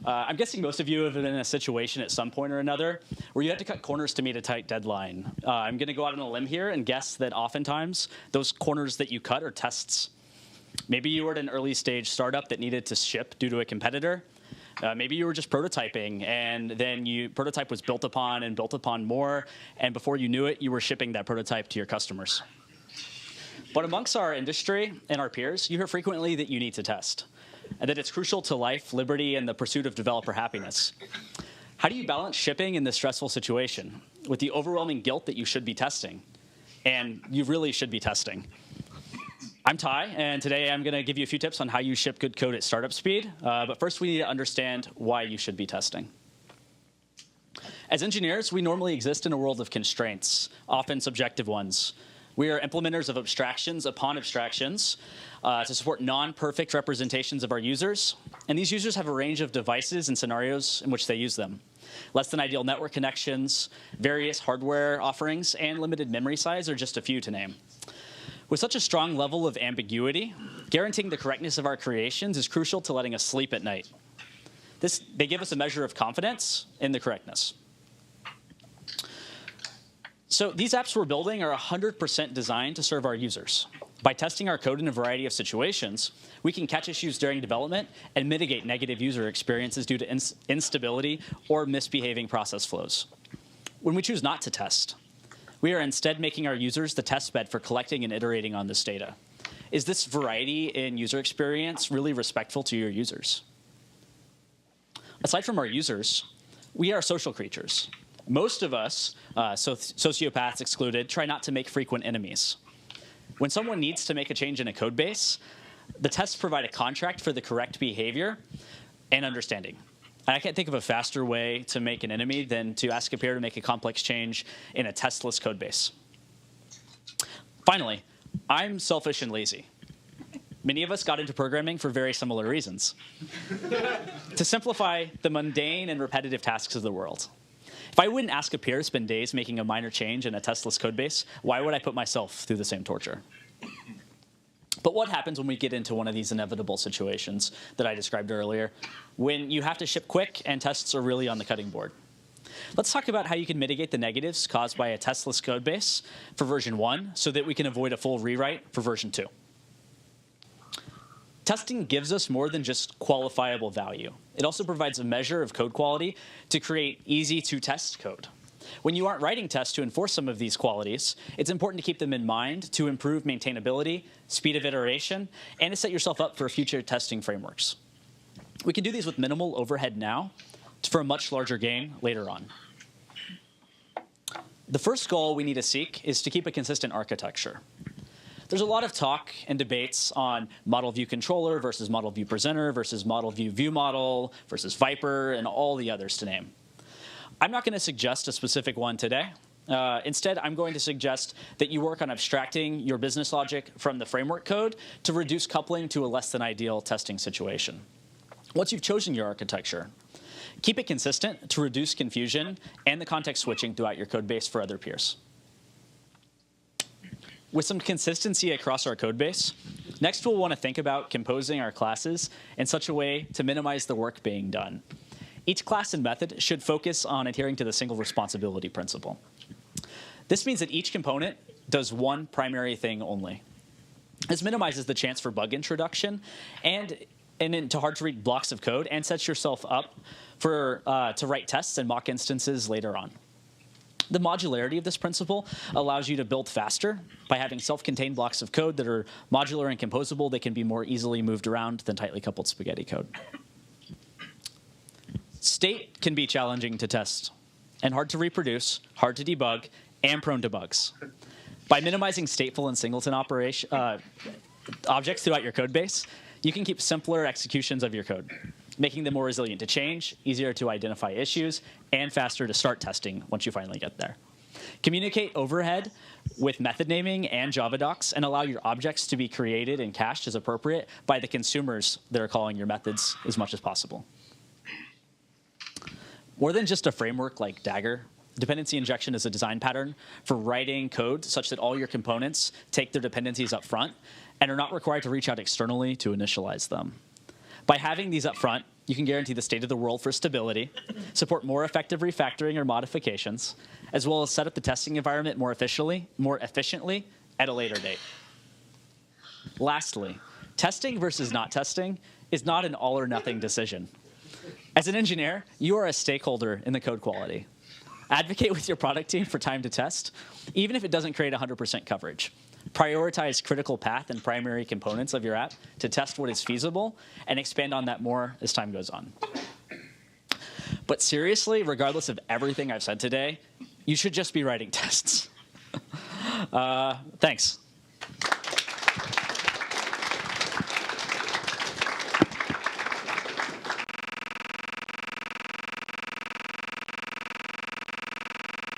I'm guessing most of you have been in a situation at some point or another where you had to cut corners to meet a tight deadline. I'm going to go out on a limb here and guess that oftentimes those corners that you cut are tests. Maybe you were at an early stage startup that needed to ship due to a competitor. Maybe you were just prototyping, and then prototype was built upon and built upon more, and before you knew it, you were shipping that prototype to your customers. But amongst our industry and our peers, you hear frequently that you need to test, and that it's crucial to life, liberty, and the pursuit of developer happiness. How do you balance shipping in this stressful situation with the overwhelming guilt that you should be testing? And you really should be testing. I'm Ty, and today I'm going to give you a few tips on how you ship good code at startup speed. But first, we need to understand why you should be testing. As engineers, we normally exist in a world of constraints, often subjective ones. We are implementers of abstractions upon abstractions to support non-perfect representations of our users. And these users have a range of devices and scenarios in which they use them. Less than ideal network connections, various hardware offerings, and limited memory size are just a few to name. With such a strong level of ambiguity, guaranteeing the correctness of our creations is crucial to letting us sleep at night. They give us a measure of confidence in the correctness. So these apps we're building are 100% designed to serve our users. By testing our code in a variety of situations, we can catch issues during development and mitigate negative user experiences due to instability or misbehaving process flows. When we choose not to test, we are instead making our users the test bed for collecting and iterating on this data. Is this variety in user experience really respectful to your users? Aside from our users, we are social creatures. Most of us, sociopaths excluded, try not to make frequent enemies. When someone needs to make a change in a code base, the tests provide a contract for the correct behavior and understanding. I can't think of a faster way to make an enemy than to ask a peer to make a complex change in a testless code base. Finally, I'm selfish and lazy. Many of us got into programming for very similar reasons. To simplify the mundane and repetitive tasks of the world. If I wouldn't ask a peer to spend days making a minor change in a testless code base, why would I put myself through the same torture? But what happens when we get into one of these inevitable situations that I described earlier, when you have to ship quick and tests are really on the cutting board? Let's talk about how you can mitigate the negatives caused by a testless code base for version 1 so that we can avoid a full rewrite for version 2. Testing gives us more than just qualifiable value. It also provides a measure of code quality to create easy-to-test code. When you aren't writing tests to enforce some of these qualities, it's important to keep them in mind to improve maintainability, speed of iteration, and to set yourself up for future testing frameworks. We can do these with minimal overhead now for a much larger gain later on. The first goal we need to seek is to keep a consistent architecture. There's a lot of talk and debates on model view controller versus model view presenter versus model view view model versus Viper and all the others to name. I'm not going to suggest a specific one today. Instead, I'm going to suggest that you work on abstracting your business logic from the framework code to reduce coupling to a less than ideal testing situation. Once you've chosen your architecture, keep it consistent to reduce confusion and the context switching throughout your code base for other peers. With some consistency across our code base, next we'll want to think about composing our classes in such a way to minimize the work being done. Each class and method should focus on adhering to the single responsibility principle. This means that each component does one primary thing only. This minimizes the chance for bug introduction and into hard-to-read blocks of code and sets yourself up to write tests and mock instances later on. The modularity of this principle allows you to build faster by having self-contained blocks of code that are modular and composable. They can be more easily moved around than tightly coupled spaghetti code. State can be challenging to test and hard to reproduce, hard to debug, and prone to bugs. By minimizing stateful and singleton objects throughout your code base, you can keep simpler executions of your code, making them more resilient to change, easier to identify issues, and faster to start testing once you finally get there. Communicate overhead with method naming and Java docs and allow your objects to be created and cached as appropriate by the consumers that are calling your methods as much as possible. More than just a framework like Dagger, dependency injection is a design pattern for writing code such that all your components take their dependencies up front and are not required to reach out externally to initialize them. By having these up front, You can guarantee the state of the world for stability, support more effective refactoring or modifications, as well as set up the testing environment more efficiently at a later date. Lastly, testing versus not testing is not an all or nothing decision. As an engineer, you are a stakeholder in the code quality. Advocate with your product team for time to test, even if it doesn't create 100% coverage. Prioritize critical path and primary components of your app to test what is feasible, and expand on that more as time goes on. But seriously, regardless of everything I've said today, you should just be writing tests. Thanks.